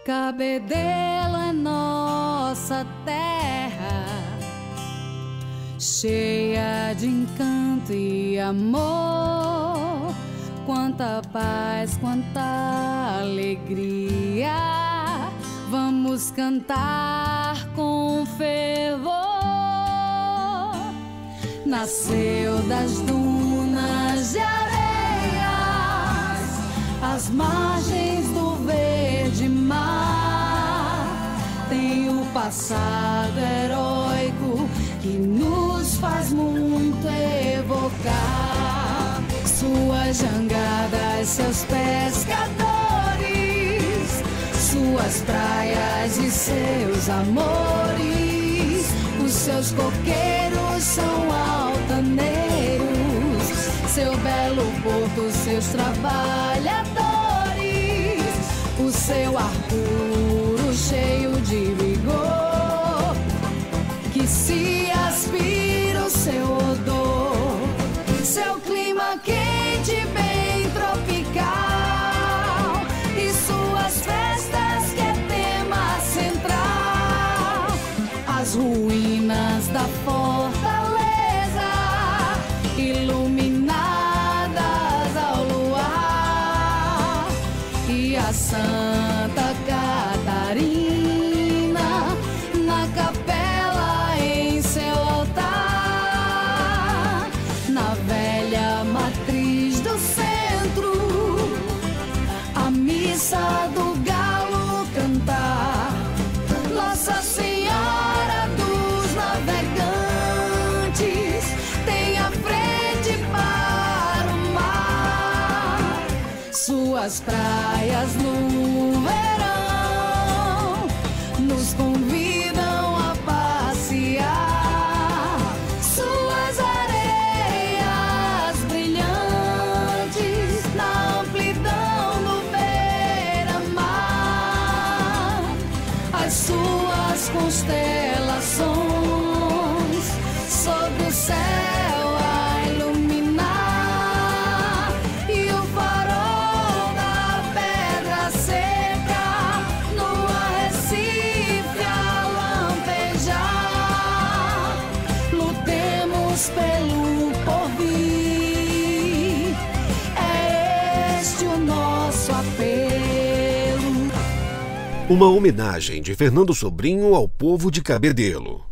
Cabedelo é nossa terra, cheia de encanto e amor. Quanta paz, quanta alegria, vamos cantar com fervor. Nasceu das dunas de areias, às margens do verde mar. Tem o passado heróico que nos faz muito evocar suas jangadas, seus pescadores, suas praias e seus amores. Os seus coqueiros são altaneiros, seu belo porto, seus trabalhadores, o seu ar puro, cheio de vigor, que se aspira o seu odor, seu clima quente, bem tropical, e suas festas que é tema central. As ruínas da fortaleza, iluminadas ao luar, e a Santa Catarina na capela em seu altar, na velha matriz do centro, a missa do galo cantar. Nossa Senhora dos Navegantes tem a frente para o mar, suas praias no verão nos convidam a passear, suas areias brilhantes na amplidão do beira-mar, as suas constelações sobre o céu a iluminar, e o farol da pedra seca no arrecife a lampejar. Lutemos pelo porvir, é este o nosso apelo. Uma homenagem de Fernando Sobrinho ao povo de Cabedelo.